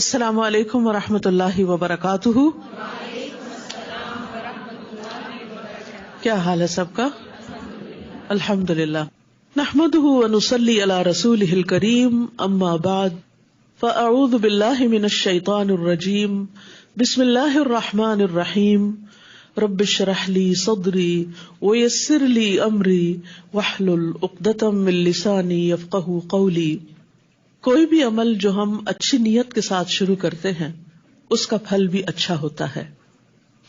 السلام علیکم ورحمۃ اللہ وبرکاتہ. کیا حال ہے سب کا؟ الحمد للہ. نحمده ونصلی علی رسولہ الکریم. اما بعد فاعوذ باللہ من الشیطان الرجیم. بسم اللہ الرحمن الرحیم. رب اشرح لی صدری ویسر لی امری واحلل عقدۃ من لسانی یفقہوا قولی. کوئی بھی عمل جو ہم اچھی نیت کے ساتھ شروع کرتے ہیں اس کا پھل بھی اچھا ہوتا ہے،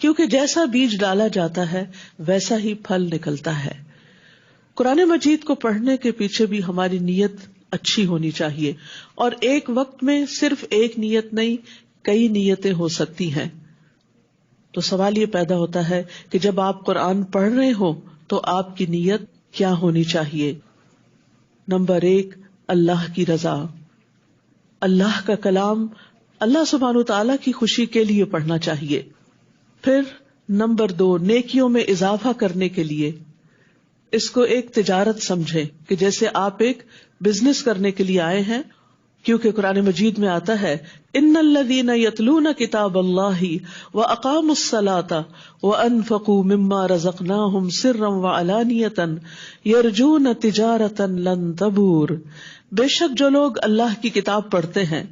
کیونکہ جیسا بیج ڈالا جاتا ہے ویسا ہی پھل نکلتا ہے. قرآن مجید کو پڑھنے کے پیچھے بھی ہماری نیت اچھی ہونی چاہیے، اور ایک وقت میں صرف ایک نیت نہیں، کئی نیتیں ہو سکتی ہیں. تو سوال یہ پیدا ہوتا ہے کہ جب آپ قرآن پڑھ رہے ہو تو آپ کی نیت کیا ہونی چاہیے؟ نمبر 1، اللہ کی رضا. اللہ کا کلام اللہ سبحانہ وتعالی کی خوشی کے لیے پڑھنا چاہیے. پھر نمبر 2، نیکیوں میں اضافہ کرنے کے لیے. اس کو ایک تجارت سمجھیں کہ جیسے آپ ایک بزنس کرنے کے لیے آئے ہیں، کیونکہ قرآن مجید میں آتا ہے ان الذین یتلون کتاب اللہ واقاموا الصلاة وانفقوا مما رزقناہم سرا وعلانیۃ یرجون تجارۃ لن تبور. بے شک جو لوگ اللہ کی کتاب پڑھتے ہیں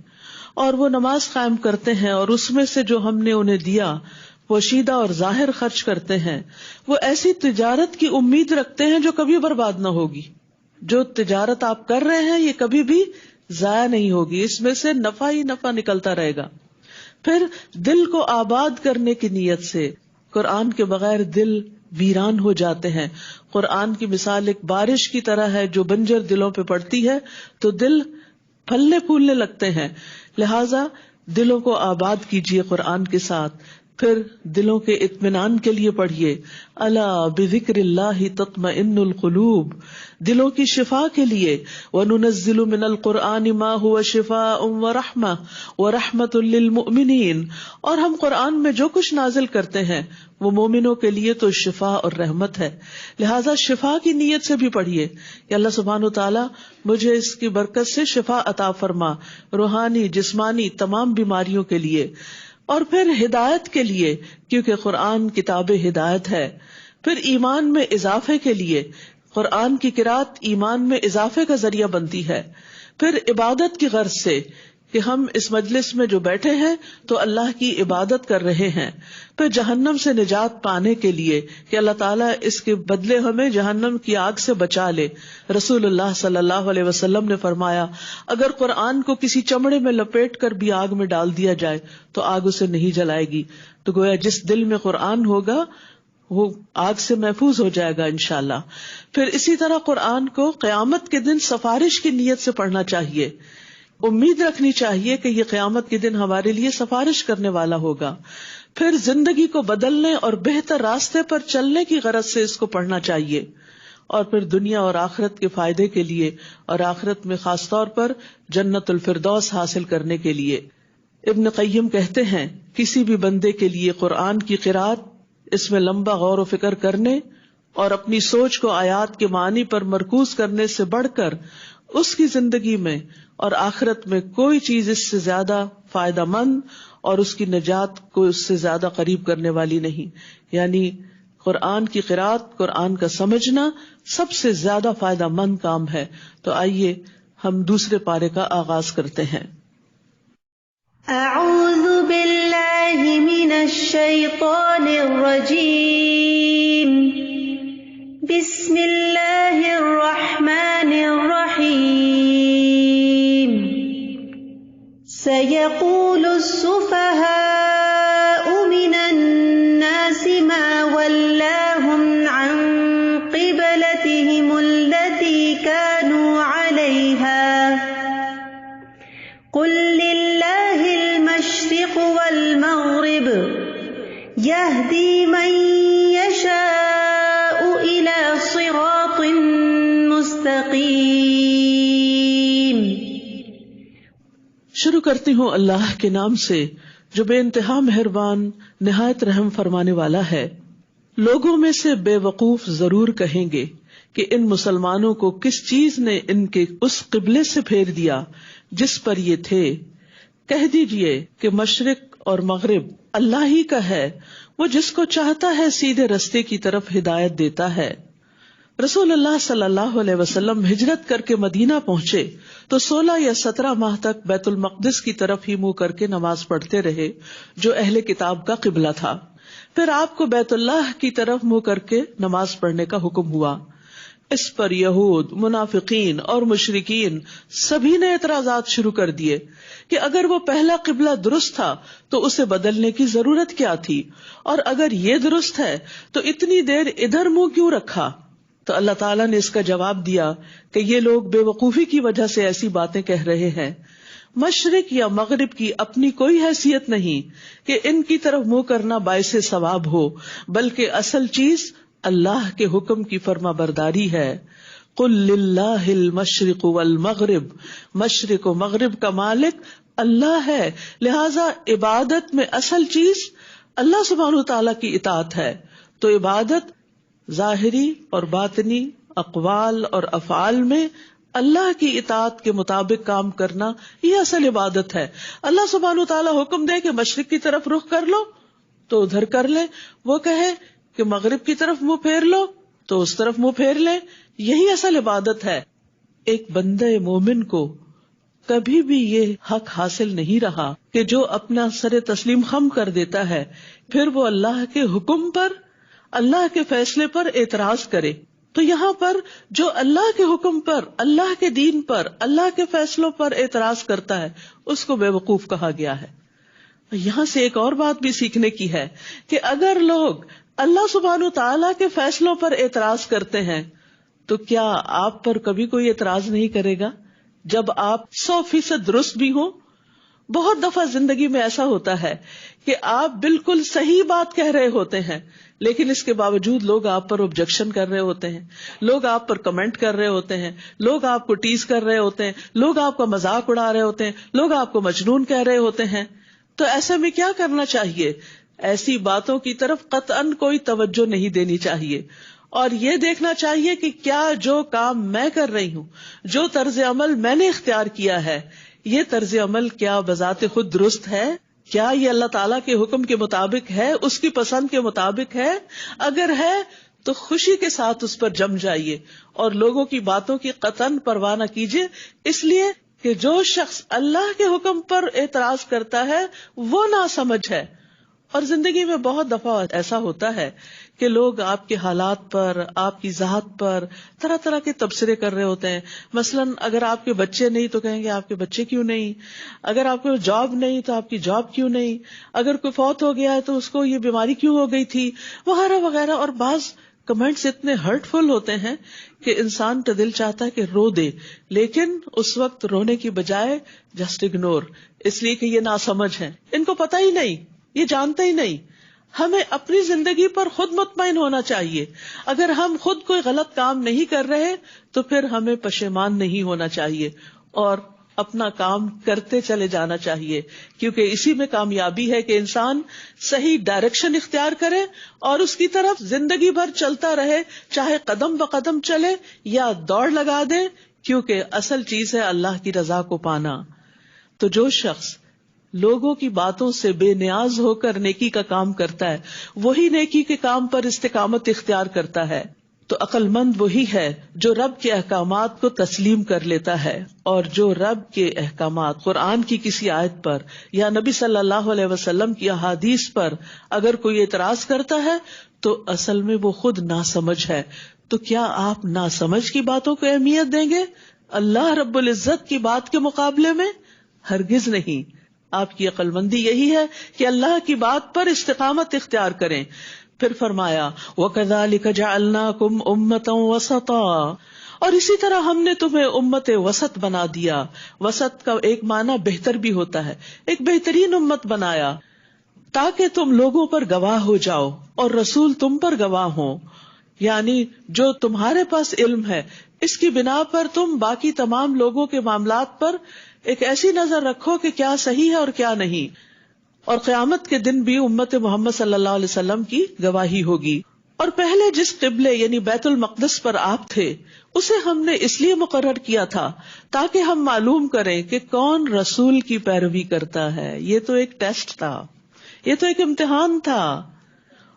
اور وہ نماز قائم کرتے ہیں اور اس میں سے جو ہم نے انہیں دیا پوشیدہ اور ظاہر خرچ کرتے ہیں، وہ ایسی تجارت کی امید رکھتے ہیں جو کبھی برباد نہ ہوگی. جو تجارت آپ کر رہے ہیں یہ کبھی بھی ضائع نہیں ہوگی، اس میں سے نفع ہی نفع نکلتا رہے گا. پھر دل کو آباد کرنے کی نیت سے. قرآن کے بغیر دل ویران ہو جاتے ہیں. قرآن کی مثال ایک بارش کی طرح ہے جو بنجر دلوں پہ پڑتی ہے تو دل پھلنے پھولنے لگتے ہیں. لہذا دلوں کو آباد کیجیے قرآن کے ساتھ. پھر دلوں کے اطمینان کے لیے پڑھیے الا بذکر اللہ تطمئن القلوب. دلوں کی شفا کے لیے وَنُنَزِّلُ مِنَ الْقُرْآنِ مَا هُوَ شِفَاءٌ وَرَحْمَةٌ وَرَحْمَةٌ لِّلْمُؤْمِنِينَ. اور ہم قرآن میں جو کچھ نازل کرتے ہیں وہ مومنوں کے لیے تو شفا اور رحمت ہے. لہذا شفا کی نیت سے بھی پڑھیے کہ اللہ سبحانہ وتعالی مجھے اس کی برکت سے شفا عطا فرما، روحانی جسمانی تمام بیماریوں کے لیے. اور پھر ہدایت کے لیے، کیونکہ قرآن کتاب ہدایت ہے. پھر ایمان میں اضافے کے لیے، قرآن کی قرأت ایمان میں اضافے کا ذریعہ بنتی ہے. پھر عبادت کی غرض سے کہ ہم اس مجلس میں جو بیٹھے ہیں تو اللہ کی عبادت کر رہے ہیں. پھر جہنم سے نجات پانے کے لیے کہ اللہ تعالیٰ اس کے بدلے ہمیں جہنم کی آگ سے بچا لے. رسول اللہ صلی اللہ علیہ وسلم نے فرمایا اگر قرآن کو کسی چمڑے میں لپیٹ کر بھی آگ میں ڈال دیا جائے تو آگ اسے نہیں جلائے گی. تو گویا جس دل میں قرآن ہوگا وہ آگ سے محفوظ ہو جائے گا انشاءاللہ. پھر اسی طرح قرآن کو قیامت کے دن سفارش کی نیت سے پڑھنا چاہیے. امید رکھنی چاہیے کہ یہ قیامت کے دن ہمارے لیے سفارش کرنے والا ہوگا. پھر زندگی کو بدلنے اور بہتر راستے پر چلنے کی غرض سے اس کو پڑھنا چاہیے. اور پھر دنیا اور آخرت کے فائدے کے لیے اور آخرت میں خاص طور پر جنت الفردوس حاصل کرنے کے لیے. ابن قیم کہتے ہیں کسی بھی بندے کے لیے قرآن کی قرأت، اس میں لمبا غور و فکر کرنے اور اپنی سوچ کو آیات کے معنی پر مرکوز کرنے سے بڑھ کر اس کی زندگی میں اور آخرت میں کوئی چیز اس سے زیادہ فائدہ مند اور اس کی نجات کو اس سے زیادہ قریب کرنے والی نہیں. یعنی قرآن کی قرأت، قرآن کا سمجھنا سب سے زیادہ فائدہ مند کام ہے. تو آئیے ہم دوسرے پارے کا آغاز کرتے ہیں. اعوذ باللہ من الشیطان الرجیم. بسم اللہ الرحمن الرحیم. سيقول السفهاء من الناس ما ولاهم عن قبلتهم التي كانوا عليها قل لله المشرق والمغرب يهدي من يشاء إلى صراط مستقيم. شروع کرتی ہوں اللہ کے نام سے جو بے انتہا مہربان نہایت رحم فرمانے والا ہے. لوگوں میں سے بے وقوف ضرور کہیں گے کہ ان مسلمانوں کو کس چیز نے ان کے اس قبلے سے پھیر دیا جس پر یہ تھے. کہہ دیجئے کہ مشرق اور مغرب اللہ ہی کا ہے، وہ جس کو چاہتا ہے سیدھے رستے کی طرف ہدایت دیتا ہے۔ رسول اللہ صلی اللہ علیہ وسلم ہجرت کر کے مدینہ پہنچے تو 16 یا 17 ماہ تک بیت المقدس کی طرف ہی منہ کر کے نماز پڑھتے رہے، جو اہل کتاب کا قبلہ تھا۔ پھر آپ کو بیت اللہ کی طرف منہ کر کے نماز پڑھنے کا حکم ہوا۔ اس پر یہود، منافقین اور مشرکین سبھی نے اعتراضات شروع کر دیے کہ اگر وہ پہلا قبلہ درست تھا تو اسے بدلنے کی ضرورت کیا تھی، اور اگر یہ درست ہے تو اتنی دیر ادھر منہ کیوں رکھا؟ تو اللہ تعالیٰ نے اس کا جواب دیا کہ یہ لوگ بے وقوفی کی وجہ سے ایسی باتیں کہہ رہے ہیں۔ مشرق یا مغرب کی اپنی کوئی حیثیت نہیں کہ ان کی طرف منہ کرنا باعث ثواب ہو، بلکہ اصل چیز اللہ کے حکم کی فرما برداری ہے۔ قل للہ المشرق والمغرب، مشرق و مغرب کا مالک اللہ ہے، لہذا عبادت میں اصل چیز اللہ سبحانہ وتعالیٰ کی اطاعت ہے۔ تو عبادت ظاہری اور باطنی اقوال اور افعال میں اللہ کی اطاعت کے مطابق کام کرنا، یہ اصل عبادت ہے۔ اللہ سبحانہ وتعالیٰ حکم دے کہ مشرق کی طرف رخ کر لو تو ادھر کر لے، وہ کہے کہ مغرب کی طرف منہ پھیر لو تو اس طرف منہ پھیر لے، یہی اصل عبادت ہے۔ ایک بندہ مومن کو کبھی بھی یہ حق حاصل نہیں رہا کہ جو اپنا سر تسلیم خم کر دیتا ہے پھر وہ اللہ کے حکم پر، اللہ کے فیصلے پر اعتراض کرے۔ تو یہاں پر جو اللہ کے حکم پر، اللہ کے دین پر، اللہ کے فیصلوں پر اعتراض کرتا ہے اس کو بے وقوف کہا گیا ہے۔ یہاں سے ایک اور بات بھی سیکھنے کی ہے کہ اگر لوگ اللہ سبحانہ تعالیٰ کے فیصلوں پر اعتراض کرتے ہیں تو کیا آپ پر کبھی کوئی اعتراض نہیں کرے گا جب آپ 100% درست بھی ہوں؟ بہت دفعہ زندگی میں ایسا ہوتا ہے کہ آپ بالکل صحیح بات کہہ رہے ہوتے ہیں لیکن اس کے باوجود لوگ آپ پر آبجیکشن کر رہے ہوتے ہیں، لوگ آپ پر کمنٹ کر رہے ہوتے ہیں، لوگ آپ کو ٹیز کر رہے ہوتے ہیں، لوگ آپ کا مذاق اڑا رہے ہوتے ہیں، لوگ آپ کو مجنون کہہ رہے ہوتے ہیں۔ تو ایسے میں کیا کرنا چاہیے؟ ایسی باتوں کی طرف قطعاً کوئی توجہ نہیں دینی چاہیے، اور یہ دیکھنا چاہیے کہ کیا جو کام میں کر رہی ہوں، جو طرز عمل میں نے اختیار کیا ہے، یہ طرز عمل کیا بذات خود درست ہے؟ کیا یہ اللہ تعالیٰ کے حکم کے مطابق ہے، اس کی پسند کے مطابق ہے؟ اگر ہے تو خوشی کے ساتھ اس پر جم جائیے اور لوگوں کی باتوں کی قطعاً پرواہ نہ کیجیے، اس لیے کہ جو شخص اللہ کے حکم پر اعتراض کرتا ہے وہ ناسمجھ ہے۔ اور زندگی میں بہت دفعہ ایسا ہوتا ہے کہ لوگ آپ کے حالات پر، آپ کی ذات پر طرح طرح کے تبصرے کر رہے ہوتے ہیں۔ مثلاً اگر آپ کے بچے نہیں تو کہیں گے آپ کے بچے کیوں نہیں، اگر آپ کو جاب نہیں تو آپ کی جاب کیوں نہیں، اگر کوئی فوت ہو گیا ہے تو اس کو یہ بیماری کیوں ہو گئی تھی، وغیرہ وغیرہ۔ اور بعض کمنٹس اتنے ہرٹ فل ہوتے ہیں کہ انسان کا دل چاہتا ہے کہ رو دے، لیکن اس وقت رونے کی بجائے جسٹ اگنور، اس لیے کہ یہ ناسمجھ ہے، ان کو پتہ ہی نہیں، یہ جانتے ہی نہیں۔ ہمیں اپنی زندگی پر خود مطمئن ہونا چاہیے۔ اگر ہم خود کوئی غلط کام نہیں کر رہے تو پھر ہمیں پشیمان نہیں ہونا چاہیے اور اپنا کام کرتے چلے جانا چاہیے، کیونکہ اسی میں کامیابی ہے کہ انسان صحیح ڈائریکشن اختیار کرے اور اس کی طرف زندگی بھر چلتا رہے، چاہے قدم بقدم چلے یا دوڑ لگا دے، کیونکہ اصل چیز ہے اللہ کی رضا کو پانا۔ تو جو شخص لوگوں کی باتوں سے بے نیاز ہو کر نیکی کا کام کرتا ہے وہی نیکی کے کام پر استقامت اختیار کرتا ہے۔ تو عقل مند وہی ہے جو رب کے احکامات کو تسلیم کر لیتا ہے، اور جو رب کے احکامات قرآن کی کسی آیت پر یا نبی صلی اللہ علیہ وسلم کی احادیث پر اگر کوئی اعتراض کرتا ہے تو اصل میں وہ خود ناسمجھ ہے۔ تو کیا آپ ناسمجھ کی باتوں کو اہمیت دیں گے اللہ رب العزت کی بات کے مقابلے میں؟ ہرگز نہیں۔ آپ کی عقل مندی یہی ہے کہ اللہ کی بات پر استقامت اختیار کریں۔ پھر فرمایا وَكَذَلِكَ جَعَلْنَاكُمْ أُمَّةً وَسَطًا، اور اسی طرح ہم نے تمہیں امت وسط بنا دیا۔ وسط کا ایک معنی بہتر بھی ہوتا ہے، ایک بہترین امت بنایا تاکہ تم لوگوں پر گواہ ہو جاؤ اور رسول تم پر گواہ ہوں، یعنی جو تمہارے پاس علم ہے اس کی بنا پر تم باقی تمام لوگوں کے معاملات پر ایک ایسی نظر رکھو کہ کیا صحیح ہے اور کیا نہیں، اور قیامت کے دن بھی امت محمد صلی اللہ علیہ وسلم کی گواہی ہوگی۔ اور پہلے جس قبلے یعنی بیت المقدس پر آپ تھے اسے ہم نے اس لیے مقرر کیا تھا تاکہ ہم معلوم کریں کہ کون رسول کی پیروی کرتا ہے. یہ تو ایک ٹیسٹ تھا، یہ تو ایک امتحان تھا.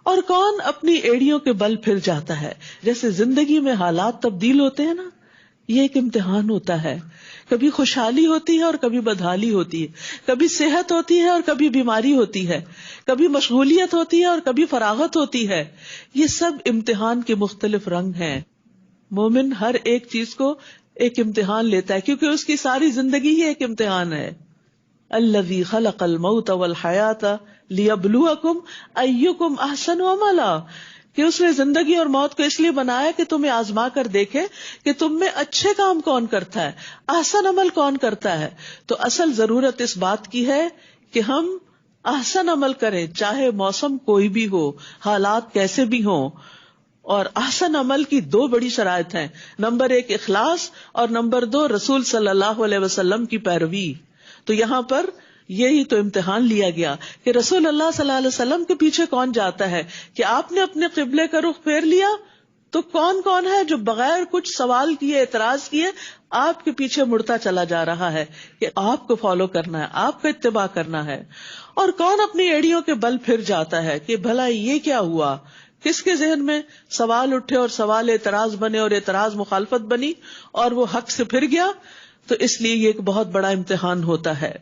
اور کون اپنی ایڑیوں کے بل پھر جاتا ہے. جیسے زندگی میں حالات تبدیل ہوتے ہیں نا، یہ ایک امتحان ہوتا ہے. کبھی خوشحالی ہوتی ہے اور کبھی بدحالی ہوتی ہے، کبھی صحت ہوتی ہے اور کبھی بیماری ہوتی ہے، کبھی مشغولیت ہوتی ہے اور کبھی فراغت ہوتی ہے. یہ سب امتحان کے مختلف رنگ ہیں. مومن ہر ایک چیز کو ایک امتحان لیتا ہے کیونکہ اس کی ساری زندگی ہی ایک امتحان ہے. الذی خلق الموت والحیات لیبلوکم ایکم احسن عملا، کہ اس نے زندگی اور موت کو اس لیے بنایا کہ تمہیں آزما کر دیکھے کہ تم میں اچھے کام کون کرتا ہے، احسن عمل کون کرتا ہے. تو اصل ضرورت اس بات کی ہے کہ ہم احسن عمل کریں، چاہے موسم کوئی بھی ہو، حالات کیسے بھی ہوں. اور احسن عمل کی دو بڑی شرائط ہیں، نمبر 1 اخلاص اور نمبر 2 رسول صلی اللہ علیہ وسلم کی پیروی. تو یہاں پر یہی تو امتحان لیا گیا کہ رسول اللہ صلی اللہ علیہ وسلم کے پیچھے کون جاتا ہے. کہ آپ نے اپنے قبلے کا رخ پھیر لیا تو کون کون ہے جو بغیر کچھ سوال کیے اعتراض کیے آپ کے پیچھے مڑتا چلا جا رہا ہے کہ آپ کو فالو کرنا ہے، آپ کا اتباع کرنا ہے. اور کون اپنی ایڑیوں کے بل پھر جاتا ہے کہ بھلا یہ کیا ہوا، کس کے ذہن میں سوال اٹھے اور سوال اعتراض بنے اور اعتراض مخالفت بنی اور وہ حق سے پھر گیا. تو اس لیے یہ ایک بہت بڑا امتحان ہوتا ہے.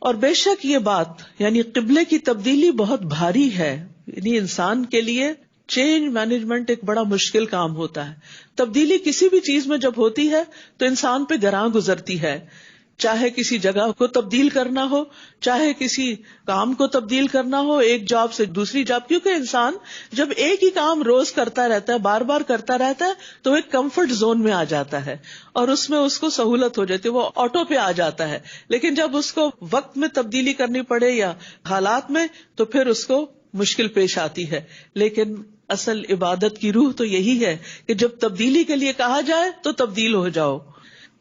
اور بے شک یہ بات یعنی قبلے کی تبدیلی بہت بھاری ہے. یعنی انسان کے لیے چینج مینجمنٹ ایک بڑا مشکل کام ہوتا ہے. تبدیلی کسی بھی چیز میں جب ہوتی ہے تو انسان پہ گراں گزرتی ہے، چاہے کسی جگہ کو تبدیل کرنا ہو، چاہے کسی کام کو تبدیل کرنا ہو، ایک جاب سے دوسری جاب. کیونکہ انسان جب ایک ہی کام روز کرتا رہتا ہے، بار بار کرتا رہتا ہے، تو ایک کمفرٹ زون میں آ جاتا ہے اور اس میں اس کو سہولت ہو جاتی ہے، وہ آٹو پہ آ جاتا ہے. لیکن جب اس کو وقت میں تبدیلی کرنی پڑے یا حالات میں، تو پھر اس کو مشکل پیش آتی ہے. لیکن اصل عبادت کی روح تو یہی ہے کہ جب تبدیلی کے لیے کہا جائے تو تبدیل ہو جاؤ.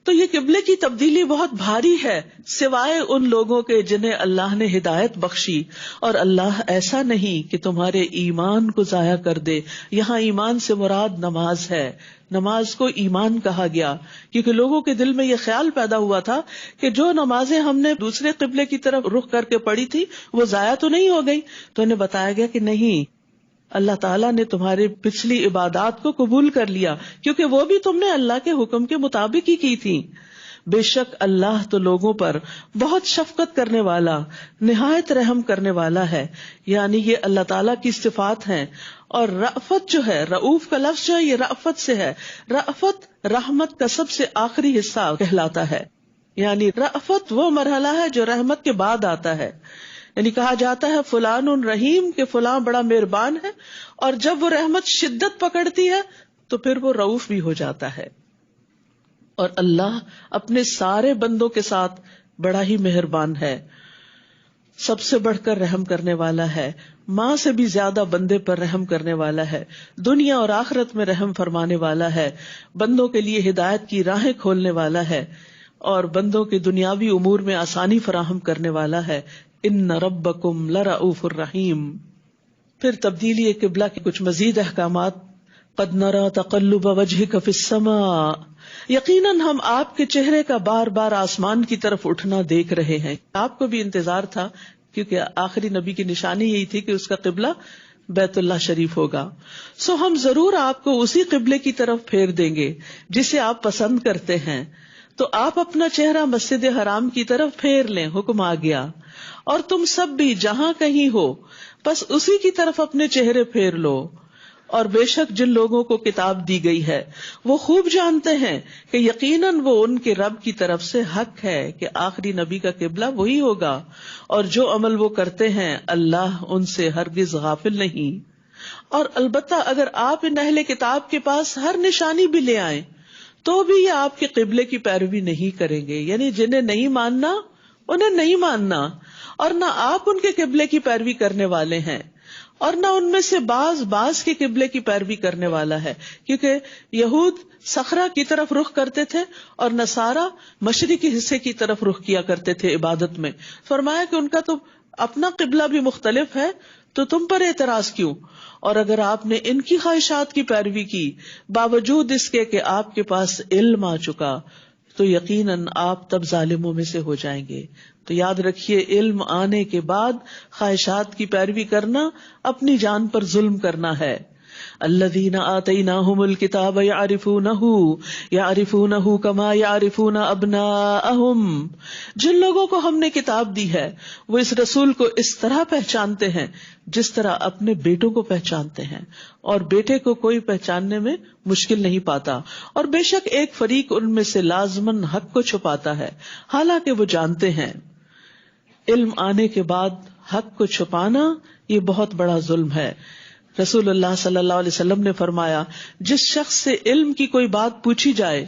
تو یہ قبلے کی تبدیلی بہت بھاری ہے، سوائے ان لوگوں کے جنہیں اللہ نے ہدایت بخشی. اور اللہ ایسا نہیں کہ تمہارے ایمان کو ضائع کر دے. یہاں ایمان سے مراد نماز ہے. نماز کو ایمان کہا گیا کیونکہ لوگوں کے دل میں یہ خیال پیدا ہوا تھا کہ جو نمازیں ہم نے دوسرے قبلے کی طرف رخ کر کے پڑھی تھی وہ ضائع تو نہیں ہو گئی. تو انہیں بتایا گیا کہ نہیں، اللہ تعالیٰ نے تمہاری پچھلی عبادات کو قبول کر لیا کیونکہ وہ بھی تم نے اللہ کے حکم کے مطابق ہی کی تھی. بے شک اللہ تو لوگوں پر بہت شفقت کرنے والا، نہایت رحم کرنے والا ہے. یعنی یہ اللہ تعالیٰ کی صفات ہیں. اور رأفت جو ہے، رؤوف کا لفظ جو ہے یہ رأفت سے ہے. رأفت رحمت کا سب سے آخری حصہ کہلاتا ہے. یعنی رأفت وہ مرحلہ ہے جو رحمت کے بعد آتا ہے. یعنی کہا جاتا ہے فلان رحیم، کہ فلاں بڑا مہربان ہے، اور جب وہ رحمت شدت پکڑتی ہے تو پھر وہ رؤوف بھی ہو جاتا ہے. اور اللہ اپنے سارے بندوں کے ساتھ بڑا ہی مہربان ہے، سب سے بڑھ کر رحم کرنے والا ہے، ماں سے بھی زیادہ بندے پر رحم کرنے والا ہے، دنیا اور آخرت میں رحم فرمانے والا ہے، بندوں کے لیے ہدایت کی راہیں کھولنے والا ہے اور بندوں کے دنیاوی امور میں آسانی فراہم کرنے والا ہے. ان ربکم لرؤوف الرحیم. پھر تبدیلی قبلہ کے کچھ مزید احکامات. قد نرى تقلب وجهك في السماء، یقیناً ہم آپ کے چہرے کا بار بار آسمان کی طرف اٹھنا دیکھ رہے ہیں. آپ کو بھی انتظار تھا کیونکہ آخری نبی کی نشانی یہی تھی کہ اس کا قبلہ بیت اللہ شریف ہوگا. سو ہم ضرور آپ کو اسی قبلے کی طرف پھیر دیں گے جسے آپ پسند کرتے ہیں. تو آپ اپنا چہرہ مسجد حرام کی طرف پھیر لیں، حکم آ گیا. اور تم سب بھی جہاں کہیں ہو بس اسی کی طرف اپنے چہرے پھیر لو. اور بے شک جن لوگوں کو کتاب دی گئی ہے وہ خوب جانتے ہیں کہ یقیناً وہ ان کے رب کی طرف سے حق ہے کہ آخری نبی کا قبلہ وہی ہوگا، اور جو عمل وہ کرتے ہیں اللہ ان سے ہرگز غافل نہیں. اور البتہ اگر آپ ان اہل کتاب کے پاس ہر نشانی بھی لے آئیں تو بھی یہ آپ کے قبلے کی پیروی نہیں کریں گے. یعنی جنہیں نہیں ماننا انہیں نہیں ماننا، اور نہ آپ ان کے قبلے کی پیروی کرنے والے ہیں، اور نہ ان میں سے بعض کے قبلے کی پیروی کرنے والا ہے. کیونکہ یہود صخرہ کی طرف رخ کرتے تھے اور نصارہ مشرقی حصے کی طرف رخ کیا کرتے تھے عبادت میں. فرمایا کہ ان کا تو اپنا قبلہ بھی مختلف ہے تو تم پر اعتراض کیوں؟ اور اگر آپ نے ان کی خواہشات کی پیروی کی باوجود اس کے کہ آپ کے پاس علم آ چکا تو یقیناً آپ تب ظالموں میں سے ہو جائیں گے. تو یاد رکھیے علم آنے کے بعد خواہشات کی پیروی کرنا اپنی جان پر ظلم کرنا ہے. الذین آتیناہم الکتاب یعرفونہ کما یعرفون ابناءہم، جن لوگوں کو ہم نے کتاب دی ہے وہ اس رسول کو اس طرح پہچانتے ہیں جس طرح اپنے بیٹوں کو پہچانتے ہیں، اور بیٹے کو کوئی پہچاننے میں مشکل نہیں پاتا. اور بے شک ایک فریق ان میں سے لازماً حق کو چھپاتا ہے حالانکہ وہ جانتے ہیں. علم آنے کے بعد حق کو چھپانا یہ بہت بڑا ظلم ہے. رسول اللہ صلی اللہ علیہ وسلم نے فرمایا جس شخص سے علم کی کوئی بات پوچھی جائے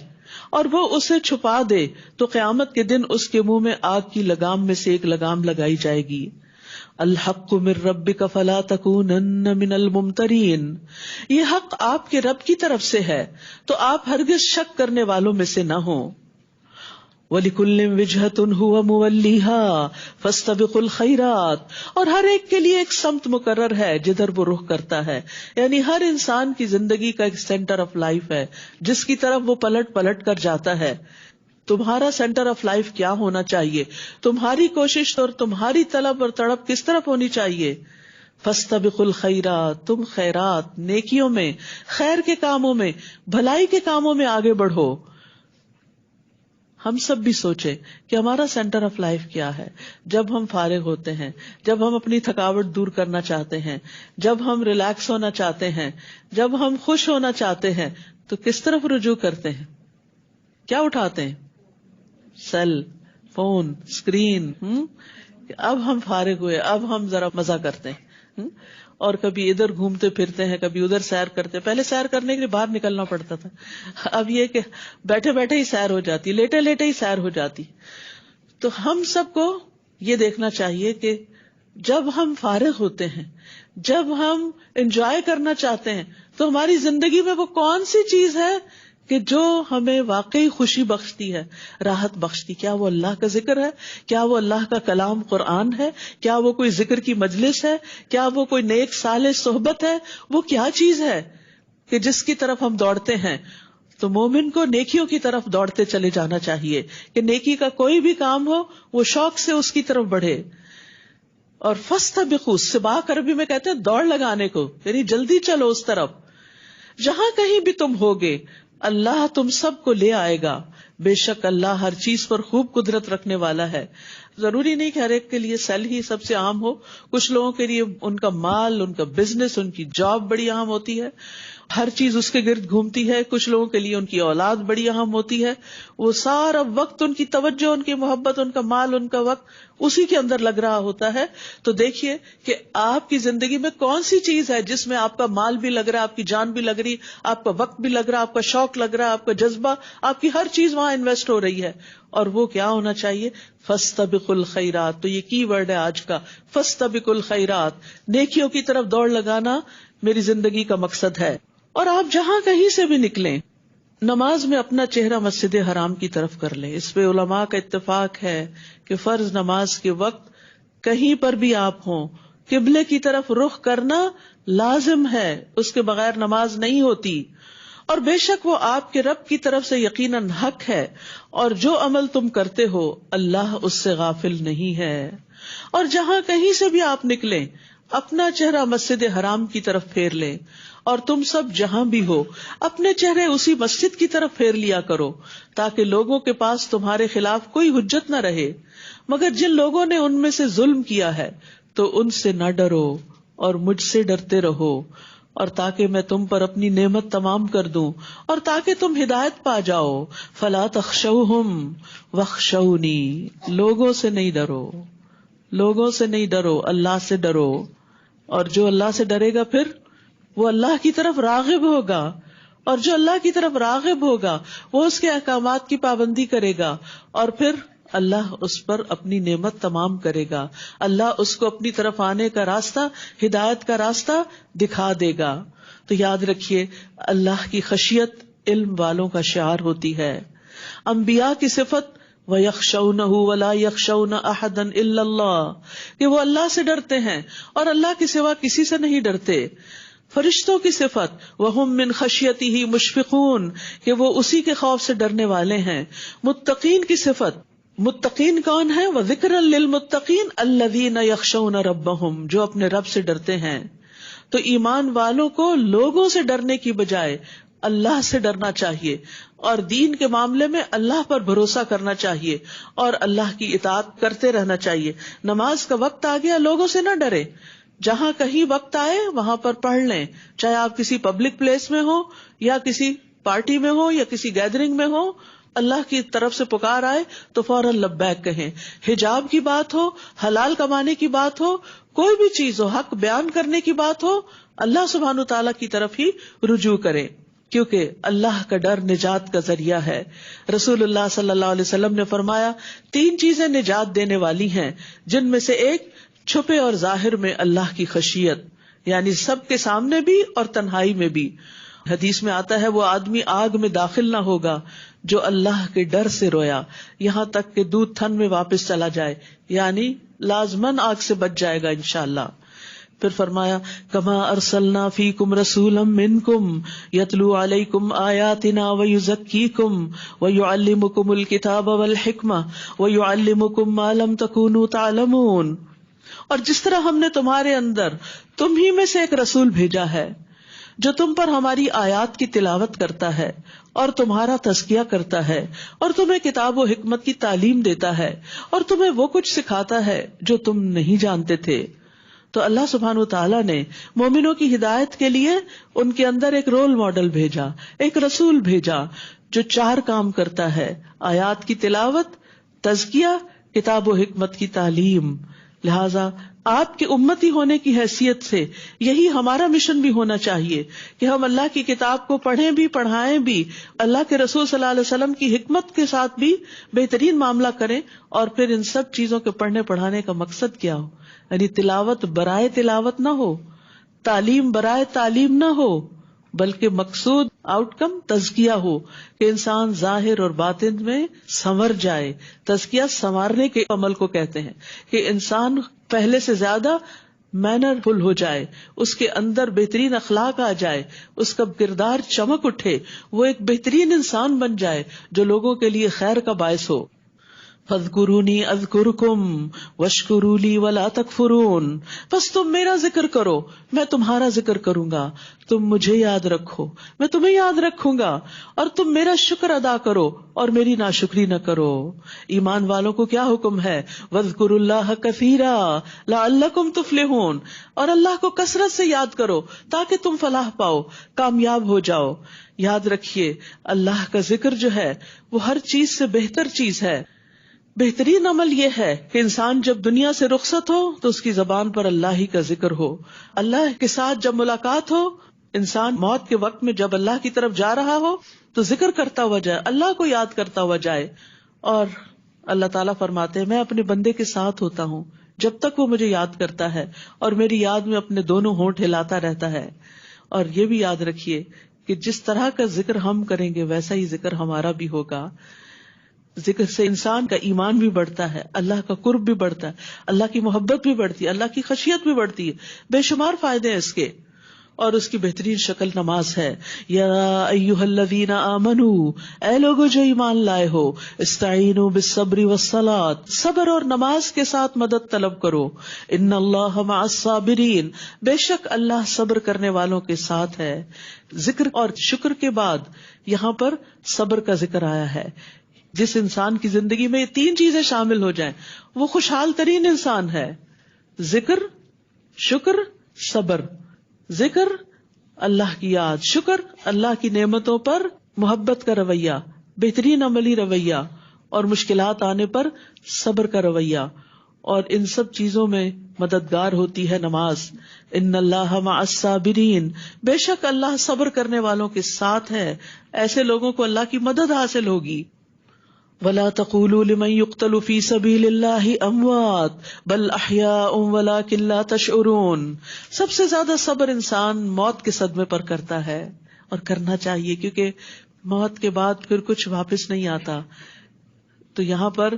اور وہ اسے چھپا دے تو قیامت کے دن اس کے منہ میں آگ کی لگام میں سے ایک لگام لگائی جائے گی. الحق من ربک فلا تکونن من الممترین، یہ حق آپ کے رب کی طرف سے ہے تو آپ ہرگز شک کرنے والوں میں سے نہ ہوں. وَلِكُلٍّ وِجْهَةٌ هُوَ مُوَلِّيهَا فَاسْتَبِقُوا الْخَيْرَاتِ، اور ہر ایک کے لیے ایک سمت مقرر ہے جدھر وہ رخ کرتا ہے. یعنی ہر انسان کی زندگی کا ایک سینٹر آف لائف ہے جس کی طرف وہ پلٹ پلٹ کر جاتا ہے. تمہارا سینٹر آف لائف کیا ہونا چاہیے؟ تمہاری کوشش اور تمہاری طلب اور تڑپ کس طرف ہونی چاہیے؟ فَاسْتَبِقُوا الْخَيْرَاتِ، تم خیرات، نیکیوں میں، خیر کے کاموں میں، بھلائی کے کاموں میں آگے بڑھو. ہم سب بھی سوچیں کہ ہمارا سینٹر آف لائف کیا ہے. جب ہم فارغ ہوتے ہیں، جب ہم اپنی تھکاوٹ دور کرنا چاہتے ہیں، جب ہم ریلیکس ہونا چاہتے ہیں، جب ہم خوش ہونا چاہتے ہیں تو کس طرف رجوع کرتے ہیں؟ کیا اٹھاتے ہیں؟ Cell phone, screen. اب ہم فارغ ہوئے، اب ہم ذرا مزہ کرتے ہیں، اور کبھی ادھر گھومتے پھرتے ہیں، کبھی ادھر سیر کرتے. پہلے سیر کرنے کے لیے باہر نکلنا پڑتا تھا، اب یہ کہ بیٹھے بیٹھے ہی سیر ہو جاتی، لیٹے لیٹے ہی سیر ہو جاتی. تو ہم سب کو یہ دیکھنا چاہیے کہ جب ہم فارغ ہوتے ہیں، جب ہم انجوائے کرنا چاہتے ہیں تو ہماری زندگی میں وہ کون سی چیز ہے کہ جو ہمیں واقعی خوشی بخشتی ہے، راحت بخشتی؟ کیا وہ اللہ کا ذکر ہے؟ کیا وہ اللہ کا کلام قرآن ہے؟ کیا وہ کوئی ذکر کی مجلس ہے؟ کیا وہ کوئی نیک صالح صحبت ہے؟ وہ کیا چیز ہے کہ جس کی طرف ہم دوڑتے ہیں؟ تو مومن کو نیکیوں کی طرف دوڑتے چلے جانا چاہیے کہ نیکی کا کوئی بھی کام ہو وہ شوق سے اس کی طرف بڑھے. اور فاستبقوا، سباق عربی میں کہتے ہیں دوڑ لگانے کو، یعنی جلدی چلو اس طرف. جہاں کہیں بھی تم ہوگے اللہ تم سب کو لے آئے گا. بے شک اللہ ہر چیز پر خوب قدرت رکھنے والا ہے. ضروری نہیں کہ ہر ایک کے لیے سیل ہی سب سے عام ہو. کچھ لوگوں کے لیے ان کا مال، ان کا بزنس، ان کی جاب بڑی اہم ہوتی ہے، ہر چیز اس کے گرد گھومتی ہے. کچھ لوگوں کے لیے ان کی اولاد بڑی اہم ہوتی ہے، وہ سارا وقت، ان کی توجہ، ان کی محبت، ان کا مال، ان کا وقت اسی کے اندر لگ رہا ہوتا ہے. تو دیکھیے کہ آپ کی زندگی میں کون سی چیز ہے جس میں آپ کا مال بھی لگ رہا ہے، آپ کی جان بھی لگ رہی، آپ کا وقت بھی لگ رہا، آپ کا شوق لگ رہا، آپ کا جذبہ، آپ کی ہر چیز وہاں انویسٹ ہو رہی ہے. اور وہ کیا ہونا چاہیے؟ فاستبقوا الخیرات. تو یہ کی ورڈ ہے آج کا، فاستبقوا الخیرات. نیکیوں کی طرف دوڑ لگانا میری زندگی کا مقصد ہے. اور آپ جہاں کہیں سے بھی نکلیں، نماز میں اپنا چہرہ مسجد حرام کی طرف کر لیں. اس پہ علماء کا اتفاق ہے کہ فرض نماز کے وقت کہیں پر بھی آپ ہوں، قبلے کی طرف رخ کرنا لازم ہے، اس کے بغیر نماز نہیں ہوتی. اور بے شک وہ آپ کے رب کی طرف سے یقیناً حق ہے، اور جو عمل تم کرتے ہو اللہ اس سے غافل نہیں ہے. اور جہاں کہیں سے بھی آپ نکلیں اپنا چہرہ مسجد حرام کی طرف پھیر لیں. اور تم سب جہاں بھی ہو اپنے چہرے اسی مسجد کی طرف پھیر لیا کرو تاکہ لوگوں کے پاس تمہارے خلاف کوئی حجت نہ رہے. مگر جن لوگوں نے ان میں سے ظلم کیا ہے تو ان سے نہ ڈرو اور مجھ سے ڈرتے رہو، اور تاکہ میں تم پر اپنی نعمت تمام کر دوں اور تاکہ تم ہدایت پا جاؤ. فلا تخشوہم واخشونی، لوگوں سے نہیں ڈرو، لوگوں سے نہیں ڈرو، اللہ سے ڈرو. اور جو اللہ سے ڈرے گا پھر وہ اللہ کی طرف راغب ہوگا، اور جو اللہ کی طرف راغب ہوگا وہ اس کے احکامات کی پابندی کرے گا، اور پھر اللہ اس پر اپنی نعمت تمام کرے گا. اللہ اس کو اپنی طرف آنے کا راستہ، ہدایت کا راستہ دکھا دے گا. تو یاد رکھیے اللہ کی خشیت علم والوں کا شعار ہوتی ہے. انبیاء کی صفت وَيَخْشَوْنَهُ وَلَا يَخْشَوْنَ أَحَدًا إِلَّا اللَّهَ، کہ وہ اللہ سے ڈرتے ہیں اور اللہ کے سوا کسی سے نہیں ڈرتے. فرشتوں کی صفت وَهُم مِّن خَشْيَتِهِ مُشْفِقُونَ، کہ وہ اسی کے خوف سے ڈرنے والے ہیں. متقین کی صفت، متقین کون ہے؟ وَذِكْرًا لِّلْمُتَّقِينَ الَّذِينَ يَخْشَوْنَ رَبَّهُم، جو اپنے رب سے ڈرتے ہیں. تو ایمان والوں کو لوگوں سے ڈرنے کی بجائے اللہ سے ڈرنا چاہیے، اور دین کے معاملے میں اللہ پر بھروسہ کرنا چاہیے اور اللہ کی اطاعت کرتے رہنا چاہیے. نماز کا وقت آ گیا، لوگوں سے نہ ڈرے، جہاں کہیں وقت آئے وہاں پر پڑھ لیں، چاہے آپ کسی پبلک پلیس میں ہو یا کسی پارٹی میں ہو یا کسی گیدرنگ میں ہو. اللہ کی طرف سے پکار آئے تو فوراً لبیک کہیں. حجاب کی بات ہو، حلال کمانے کی بات ہو، کوئی بھی چیز ہو، حق بیان کرنے کی بات ہو، اللہ سبحانہ وتعالیٰ کی طرف ہی رجوع کریں، کیونکہ اللہ کا ڈر نجات کا ذریعہ ہے. رسول اللہ صلی اللہ علیہ وسلم نے فرمایا 3 چیزیں نجات دینے والی ہیں، جن میں سے ایک چھپے اور ظاہر میں اللہ کی خشیت، یعنی سب کے سامنے بھی اور تنہائی میں بھی. حدیث میں آتا ہے وہ آدمی آگ میں داخل نہ ہوگا جو اللہ کے ڈر سے رویا، یہاں تک کہ دودھ تھن میں واپس چلا جائے، یعنی لازماً آگ سے بچ جائے گا انشاءاللہ. پھر فرمایا کما ارسلنا فیکم رسولا منکم یتلو علیکم آیاتنا ویزکیکم ویعلمکم الکتاب والحکمہ ویعلمکم ما لم تکونوا تعلمون. اور جس طرح ہم نے تمہارے اندر تم ہی میں سے ایک رسول بھیجا ہے جو تم پر ہماری آیات کی تلاوت کرتا ہے اور تمہارا تزکیہ کرتا ہے اور تمہیں کتاب و حکمت کی تعلیم دیتا ہے اور تمہیں وہ کچھ سکھاتا ہے جو تم نہیں جانتے تھے. تو اللہ سبحانہ وتعالیٰ نے مومنوں کی ہدایت کے لیے ان کے اندر ایک رول ماڈل بھیجا، ایک رسول بھیجا جو 4 کام کرتا ہے: آیات کی تلاوت، تزکیہ، کتاب و حکمت کی تعلیم. لہذا آپ کے امتی ہونے کی حیثیت سے یہی ہمارا مشن بھی ہونا چاہیے کہ ہم اللہ کی کتاب کو پڑھیں بھی، پڑھائیں بھی، اللہ کے رسول صلی اللہ علیہ وسلم کی حکمت کے ساتھ بھی بہترین معاملہ کریں. اور پھر ان سب چیزوں کے پڑھنے پڑھانے کا مقصد کیا ہو؟ یعنی تلاوت برائے تلاوت نہ ہو، تعلیم برائے تعلیم نہ ہو، بلکہ مقصود آؤٹ کم تزکیہ ہو کہ انسان ظاہر اور باطن میں سنور جائے. تزکیہ سنوارنے کے عمل کو کہتے ہیں کہ انسان پہلے سے زیادہ مینر فل ہو جائے، اس کے اندر بہترین اخلاق آ جائے، اس کا کردار چمک اٹھے، وہ ایک بہترین انسان بن جائے جو لوگوں کے لیے خیر کا باعث ہو. فاذکرونی اذکرکم واشکروا لی ولا تکفرون. بس تم میرا ذکر کرو، میں تمہارا ذکر کروں گا. تم مجھے یاد رکھو، میں تمہیں یاد رکھوں گا، اور تم میرا شکر ادا کرو اور میری ناشکری نہ کرو. ایمان والوں کو کیا حکم ہے؟ واذکروا اللہ کثیرا لعلکم تفلحون. اور اللہ کو کثرت سے یاد کرو تاکہ تم فلاح پاؤ، کامیاب ہو جاؤ. یاد رکھیے اللہ کا ذکر جو ہے وہ ہر چیز سے بہتر چیز ہے. بہترین عمل یہ ہے کہ انسان جب دنیا سے رخصت ہو تو اس کی زبان پر اللہ ہی کا ذکر ہو. اللہ کے ساتھ جب ملاقات ہو، انسان موت کے وقت میں جب اللہ کی طرف جا رہا ہو تو ذکر کرتا ہوا جائے، اللہ کو یاد کرتا ہوا جائے. اور اللہ تعالیٰ فرماتے ہیں میں اپنے بندے کے ساتھ ہوتا ہوں جب تک وہ مجھے یاد کرتا ہے، اور میری یاد میں اپنے دونوں ہونٹ ہلاتا رہتا ہے. اور یہ بھی یاد رکھیے کہ جس طرح کا ذکر ہم کریں گے ویسا ہی ذکر ہمارا بھی ہوگا. ذکر سے انسان کا ایمان بھی بڑھتا ہے، اللہ کا قرب بھی بڑھتا ہے، اللہ کی محبت بھی بڑھتی ہے، اللہ کی خشیت بھی بڑھتی ہے. بے شمار فائدے ہیں اس کے. اور اس کی بہترین شکل نماز ہے. یا ایھا الذین آمنوا، اے لوگو جو ایمان لائے ہو، استعینوا بالصبر والصلاۃ، صبر اور نماز کے ساتھ مدد طلب کرو. ان اللہ مع الصابرین، بے شک اللہ صبر کرنے والوں کے ساتھ ہے. ذکر اور شکر کے بعد یہاں پر صبر کا ذکر آیا ہے. جس انسان کی زندگی میں یہ 3 چیزیں شامل ہو جائیں وہ خوشحال ترین انسان ہے. ذکر، شکر، صبر. ذکر اللہ کی یاد، شکر اللہ کی نعمتوں پر محبت کا رویہ، بہترین عملی رویہ، اور مشکلات آنے پر صبر کا رویہ. اور ان سب چیزوں میں مددگار ہوتی ہے نماز. ان اللہ مع الصابرین، بے شک اللہ صبر کرنے والوں کے ساتھ ہے. ایسے لوگوں کو اللہ کی مدد حاصل ہوگی. وَلَا تَقُولُوا لِمَن يُقْتَلُ فِي سَبِيلِ اللَّهِ أَمْوَاتٌ بَلْ أَحْيَاءٌ وَلَٰكِن لَّا تَشْعُرُونَ. سب سے زیادہ صبر انسان موت کے صدمے پر کرتا ہے، اور کرنا چاہیے، کیونکہ موت کے بعد پھر کچھ واپس نہیں آتا. تو یہاں پر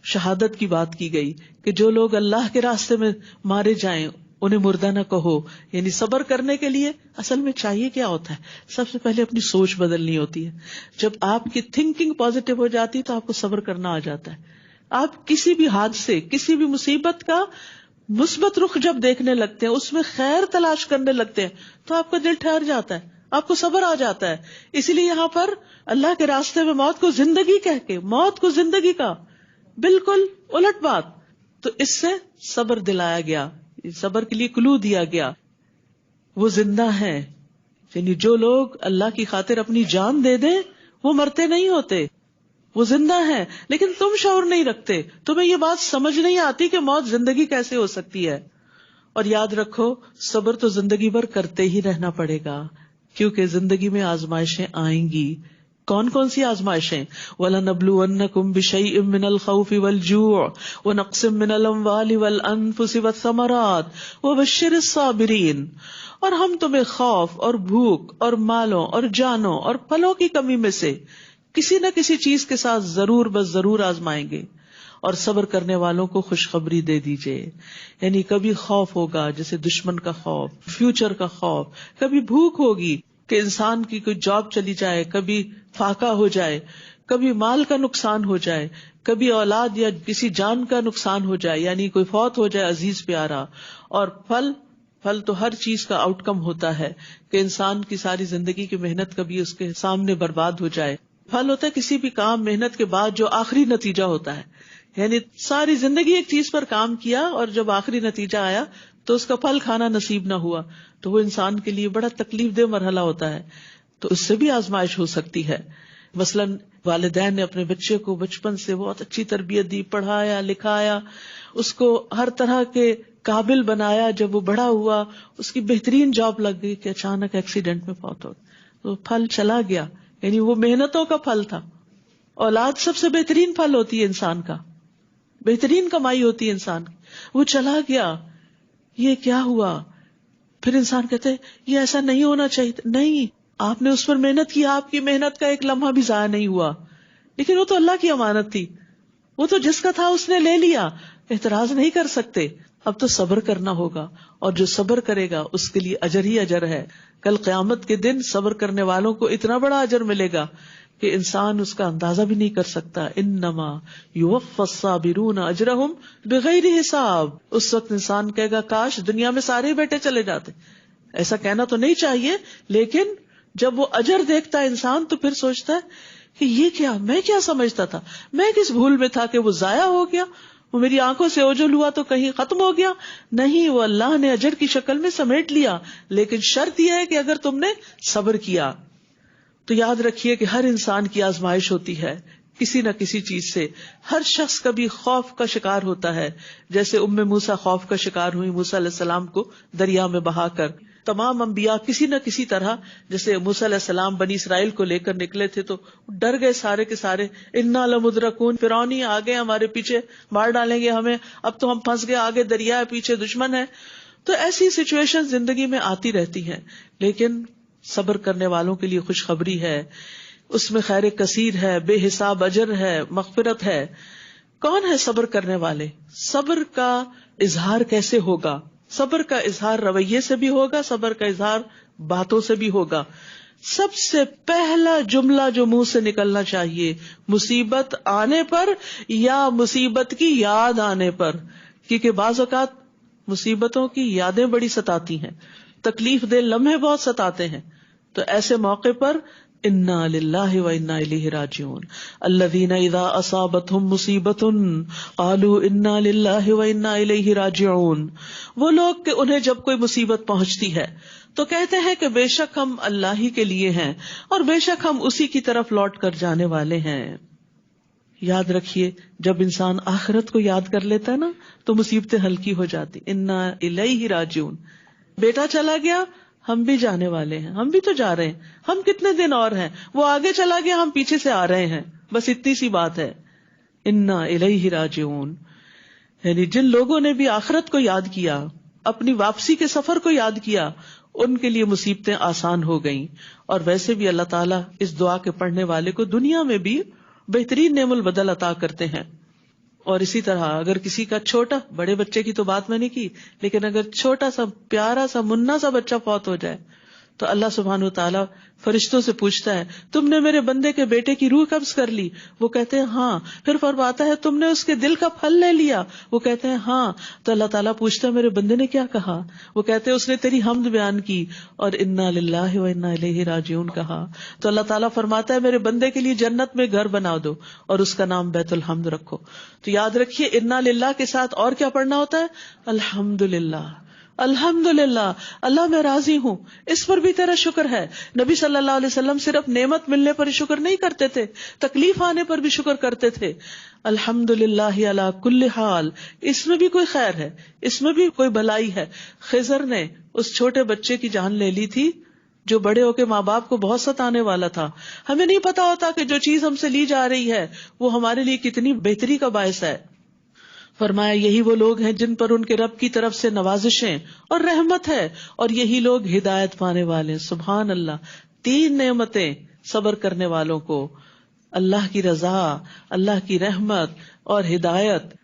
شہادت کی بات کی گئی کہ جو لوگ اللہ کے راستے میں مارے جائیں انہیں مردہ نہ کہو. یعنی صبر کرنے کے لیے اصل میں چاہیے کیا ہوتا ہے؟ سب سے پہلے اپنی سوچ بدلنی ہوتی ہے. جب آپ کی تھنکنگ پازیٹو ہو جاتی تو آپ کو صبر کرنا آ جاتا ہے. آپ کسی بھی حادثے، کسی بھی مصیبت کا مثبت رخ جب دیکھنے لگتے ہیں، اس میں خیر تلاش کرنے لگتے ہیں تو آپ کا دل ٹھہر جاتا ہے، آپ کو صبر آ جاتا ہے. اسی لیے یہاں پر اللہ کے راستے میں موت کو زندگی کہہ کے، موت کو زندگی کا بالکل الٹ بات، تو اس سے صبر دلایا گیا، صبر کے لیے کلو دیا گیا. وہ زندہ ہے، یعنی جو لوگ اللہ کی خاطر اپنی جان دے دیں وہ مرتے نہیں ہوتے، وہ زندہ ہے. لیکن تم شعور نہیں رکھتے، تمہیں یہ بات سمجھ نہیں آتی کہ موت زندگی کیسے ہو سکتی ہے. اور یاد رکھو صبر تو زندگی بھر کرتے ہی رہنا پڑے گا، کیونکہ زندگی میں آزمائشیں آئیں گی. کون کون سی آزمائشیں؟ وَلَنَبْلُوَنَّكُمْ بِشَيْءٍ مِّنَ الْخَوْفِ وَالْجُوعِ وَنَقْصٍ مِّنَ الْأَمْوَالِ وَالْأَنفُسِ وَالثَّمَرَاتِ وَبَشِّرِ الصَّابِرِينَ. اور ہم تمہیں خوف اور بھوک اور مالوں اور جانوں اور پھلوں کی کمی میں سے کسی نہ کسی چیز کے ساتھ ضرور بس ضرور آزمائیں گے، اور صبر کرنے والوں کو خوشخبری دے دیجئے. یعنی کبھی خوف ہوگا جیسے دشمن کا خوف، فیوچر کا خوف، کبھی بھوک ہوگی کہ انسان کی کوئی جاب چلی جائے، کبھی فاقہ ہو جائے، کبھی مال کا نقصان ہو جائے، کبھی اولاد یا کسی جان کا نقصان ہو جائے، یعنی کوئی فوت ہو جائے عزیز پیارا. اور پھل تو ہر چیز کا آؤٹ کم ہوتا ہے کہ انسان کی ساری زندگی کی محنت کبھی اس کے سامنے برباد ہو جائے. پھل ہوتا ہے کسی بھی کام محنت کے بعد جو آخری نتیجہ ہوتا ہے، یعنی ساری زندگی ایک چیز پر کام کیا اور جب آخری نتیجہ آیا تو اس کا پھل کھانا نصیب نہ ہوا، تو وہ انسان کے لیے بڑا تکلیف دہ مرحلہ ہوتا ہے. تو اس سے بھی آزمائش ہو سکتی ہے. مثلاً والدین نے اپنے بچے کو بچپن سے بہت اچھی تربیت دی، پڑھایا لکھایا، اس کو ہر طرح کے قابل بنایا. جب وہ بڑا ہوا اس کی بہترین جاب لگ گئی کہ اچانک ایکسیڈنٹ میں فوت ہو گئی، تو پھل چلا گیا. یعنی وہ محنتوں کا پھل تھا. اولاد سب سے بہترین پھل ہوتی ہے انسان کا، بہترین کمائی ہوتی ہے انسان کی. وہ چلا گیا، یہ کیا ہوا؟ پھر انسان کہتے ہیں یہ ایسا نہیں ہونا چاہیے. نہیں، آپ نے اس پر محنت کی، آپ کی محنت کا ایک لمحہ بھی ضائع نہیں ہوا. لیکن وہ تو اللہ کی امانت تھی، وہ تو جس کا تھا اس نے لے لیا، اعتراض نہیں کر سکتے. اب تو صبر کرنا ہوگا، اور جو صبر کرے گا اس کے لیے اجر ہی اجر ہے. کل قیامت کے دن صبر کرنے والوں کو اتنا بڑا اجر ملے گا کہ انسان اس کا اندازہ بھی نہیں کر سکتا. انما یوفی الصابرون اجرہم بغیر حساب. اس وقت انسان کہے گا کاش دنیا میں سارے بیٹے چلے جاتے. ایسا کہنا تو نہیں چاہیے، لیکن جب وہ اجر دیکھتا ہے انسان تو پھر سوچتا ہے کہ یہ کیا، میں کیا سمجھتا تھا، میں کس بھول میں تھا کہ وہ ضائع ہو گیا، وہ میری آنکھوں سے اوجھل ہوا تو کہیں ختم ہو گیا. نہیں، وہ اللہ نے اجر کی شکل میں سمیٹ لیا، لیکن شرط یہ ہے کہ اگر تم نے صبر کیا. تو یاد رکھیے کہ ہر انسان کی آزمائش ہوتی ہے کسی نہ کسی چیز سے. ہر شخص کبھی خوف کا شکار ہوتا ہے، جیسے موسیٰ خوف کا شکار ہوئی موسیٰ علیہ السلام کو دریا میں بہا کر. تمام انبیاء کسی نہ کسی طرح، جیسے موسیٰ علیہ السلام بنی اسرائیل کو لے کر نکلے تھے تو ڈر گئے سارے کے سارے. انا لمدرکون، فرعون ہی آگے ہمارے پیچھے مار ڈالیں گے ہمیں، اب تو ہم پھنس گئے، آگے دریا ہے پیچھے دشمن ہے. تو ایسی سچویشن زندگی میں آتی رہتی ہیں، لیکن صبر کرنے والوں کے لیے خوشخبری ہے، اس میں خیر کثیر ہے، بے حساب اجر ہے، مغفرت ہے. کون ہے صبر کرنے والے؟ صبر کا اظہار کیسے ہوگا؟ صبر کا اظہار رویے سے بھی ہوگا، صبر کا اظہار باتوں سے بھی ہوگا. سب سے پہلا جملہ جو منہ سے نکلنا چاہیے، مصیبت آنے پر یا مصیبت کی یاد آنے پر، کیونکہ بعض اوقات مصیبتوں کی یادیں بڑی ستاتی ہیں، تکلیف دہ لمحے بہت ستاتے ہیں. تو ایسے موقع پر انا للہ و انا الیہ راجعون. الذین اذا اصابتهم مصیبۃ قالوا انا للہ و انا الیہ راجعون. وہ لوگ کہ انہیں جب کوئی مصیبت پہنچتی ہے تو کہتے ہیں کہ بے شک ہم اللہ ہی کے لیے ہیں اور بے شک ہم اسی کی طرف لوٹ کر جانے والے ہیں. یاد رکھیے جب انسان آخرت کو یاد کر لیتا ہے نا تو مصیبتیں ہلکی ہو جاتی. انا الیہ راجعون. بیٹا چلا گیا، ہم بھی جانے والے ہیں، ہم بھی تو جا رہے ہیں، ہم کتنے دن اور ہیں، وہ آگے چلا گیا، ہم پیچھے سے آ رہے ہیں، بس اتنی سی بات ہے. انا الیہ راجعون. یعنی جن لوگوں نے بھی آخرت کو یاد کیا، اپنی واپسی کے سفر کو یاد کیا، ان کے لیے مصیبتیں آسان ہو گئیں. اور ویسے بھی اللہ تعالیٰ اس دعا کے پڑھنے والے کو دنیا میں بھی بہترین نعم البدل عطا کرتے ہیں. اور اسی طرح اگر کسی کا چھوٹا، بڑے بچے کی تو بات میں نے کی، لیکن اگر چھوٹا سا پیارا سا منا سا بچہ فوت ہو جائے تو اللہ سبحانہ وتعالیٰ فرشتوں سے پوچھتا ہے تم نے میرے بندے کے بیٹے کی روح قبض کر لی؟ وہ کہتے ہیں ہاں. پھر فرماتا ہے تم نے اس کے دل کا پھل لے لیا؟ وہ کہتے ہیں ہاں. تو اللہ تعالیٰ پوچھتا ہے میرے بندے نے کیا کہا؟ وہ کہتے ہیں اس نے تیری حمد بیان کی اور انا للہ و انا الیہ راجعون کہا. تو اللہ تعالیٰ فرماتا ہے میرے بندے کے لیے جنت میں گھر بنا دو اور اس کا نام بیت الحمد رکھو. تو یاد رکھیے انا للہ کے ساتھ اور کیا پڑھنا ہوتا ہے؟ الحمد للہ. الحمد للہ، اللہ میں راضی ہوں، اس پر بھی تیرا شکر ہے. نبی صلی اللہ علیہ وسلم صرف نعمت ملنے پر شکر نہیں کرتے تھے، تکلیف آنے پر بھی شکر کرتے تھے. الحمد للہ علی کل حال، اس میں بھی کوئی خیر ہے، اس میں بھی کوئی بھلائی ہے. خضر نے اس چھوٹے بچے کی جان لے لی تھی جو بڑے ہو کے ماں باپ کو بہت ستانے والا تھا. ہمیں نہیں پتا ہوتا کہ جو چیز ہم سے لی جا رہی ہے وہ ہمارے لیے کتنی بہتری کا باعث ہے. فرمایا یہی وہ لوگ ہیں جن پر ان کے رب کی طرف سے نوازشیں اور رحمت ہے، اور یہی لوگ ہدایت پانے والے ہیں. سبحان اللہ. 3 نعمتیں صبر کرنے والوں کو، اللہ کی رضا، اللہ کی رحمت اور ہدایت،